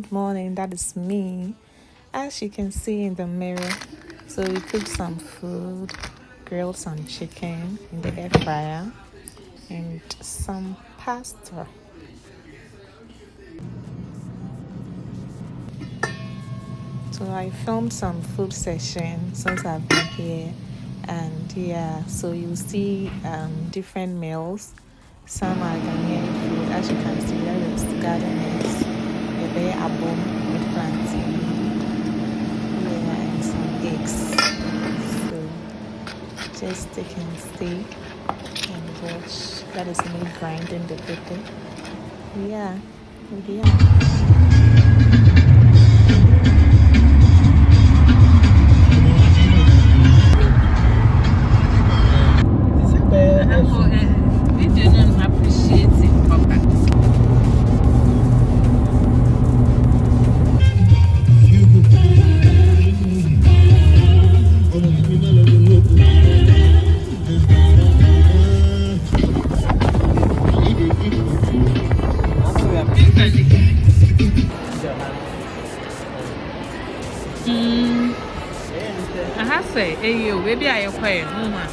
good morning. That is me. As you can see in the mirror, so we cooked some food, grilled some chicken in the air fryer, and some pasta. So I filmed some food session since I've been here, and yeah, so you'll see different meals. Some are Ghanaian food, as you can see. There is gardeners, a bear abom with plantain, yeah, and some eggs. So just take and stay and watch. That is me grinding the pepper. Yeah, We do not appreciate it properly. I have say, hey, you, maybe I acquire no man.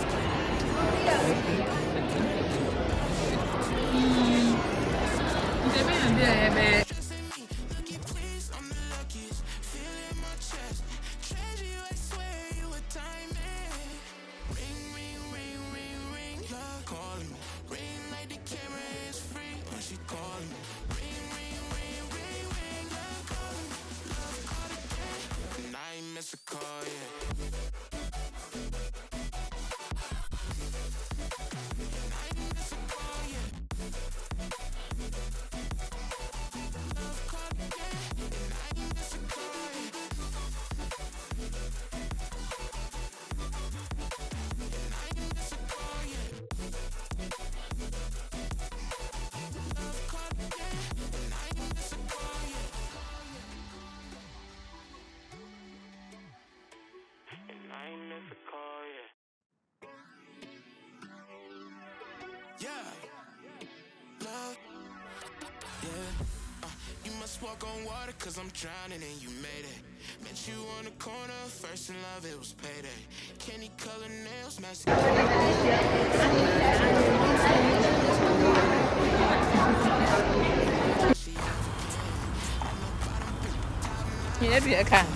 Walk on water cause I'm drowning and you made it. Met you on the corner, first in love, it was payday. Candy color nails, matching. Yeah, be a cat.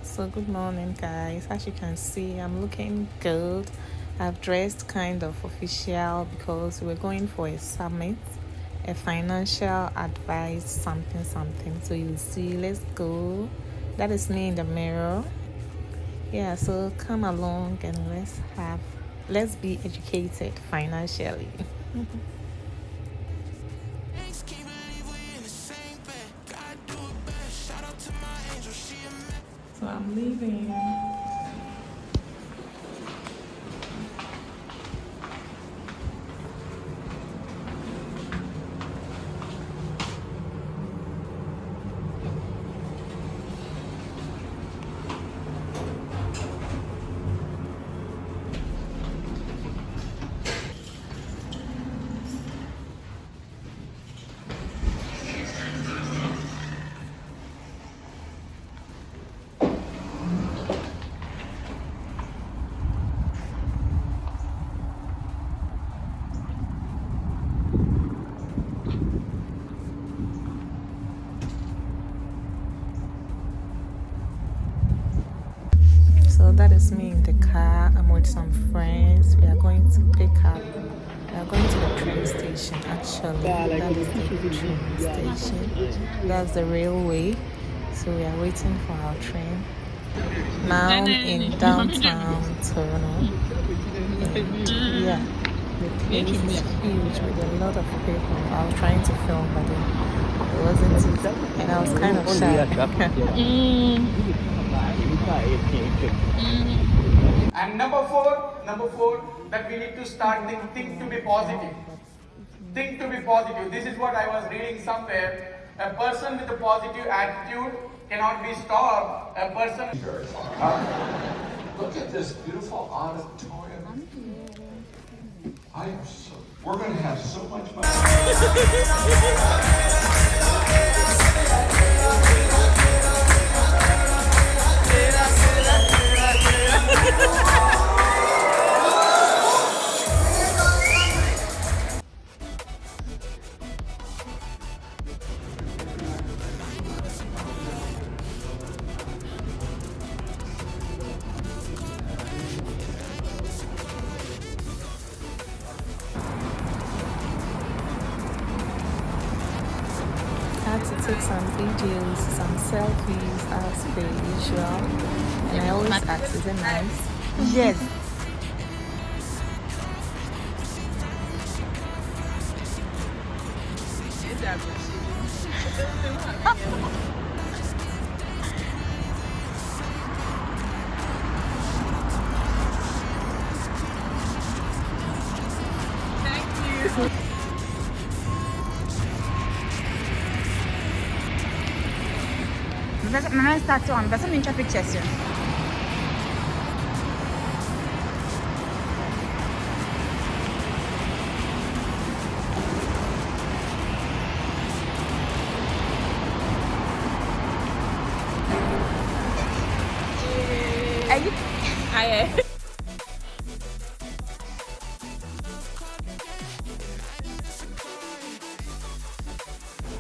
So good morning, guys. As you can see, I'm looking good. I've dressed kind of official because we're going for a summit, a financial advice something. So you see, let's go. That is me in the mirror. Yeah, so come along and let's be educated financially. So I'm leaving. So that is me in the car. I'm with some friends. We are going to pick up. We are going to the train station actually. That is the train station. That's the railway. So we are waiting for our train. Now in downtown Toronto. Yeah, the place is huge with a lot of people. I was trying to film, but then it wasn't easy, and I was kind of shy. And number four, that we need to start think to be positive. Think to be positive. This is what I was reading somewhere. A person with a positive attitude cannot be stopped. A person. Look at this beautiful auditorium. We're going to have so much fun. Had to take some videos, some selfies as per usual. And I always ask, is it nice? Yes. Mama start on, but some incha pictures. Aye.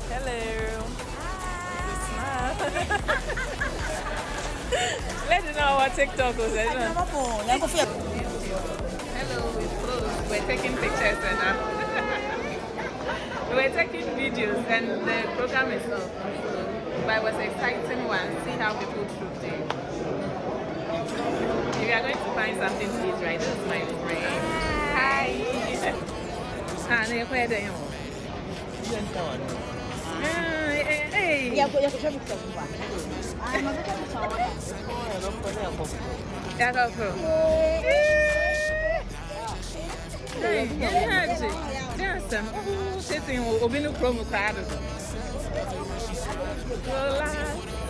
Hello. Let us know what TikTok was. Hello, we're close. We're taking pictures and we're taking videos and the program is up. But it was an exciting one. See how people trooped in. If you are going to find something to eat, right? This is my friend. Hi. Where are you? Hey. Yeah, go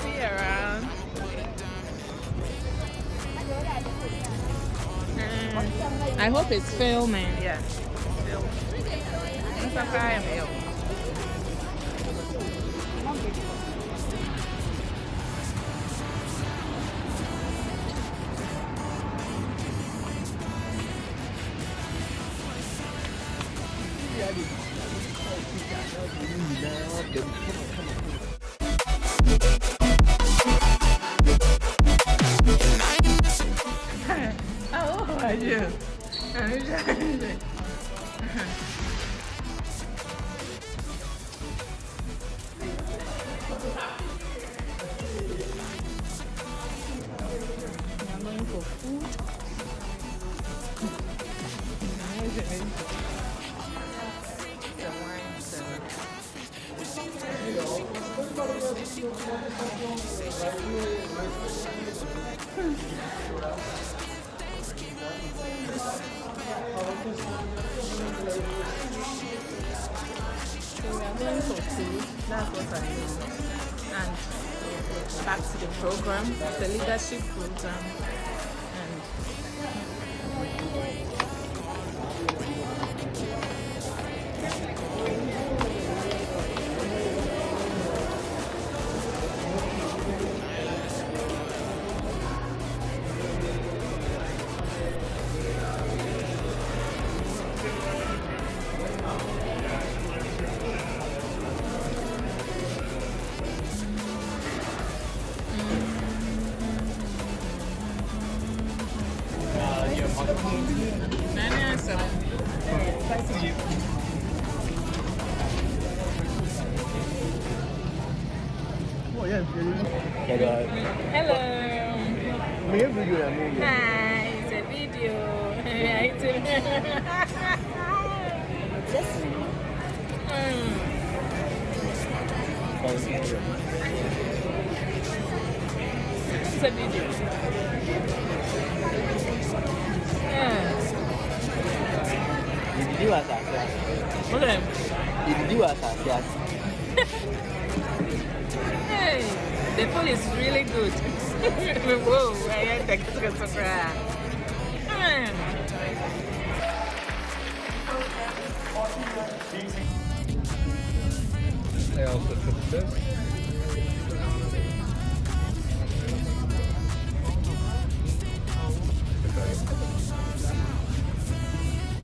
see around. I hope it's filming. Yeah. Oh, I do. I'm going for food. The wine cellar. So we are going for food. That's what I know. And back to the program, the leadership program. And Hello. Hi, it's a video. It's a video. Look at him. Hey, the food is really good. Whoa, I had to cry. I also took this.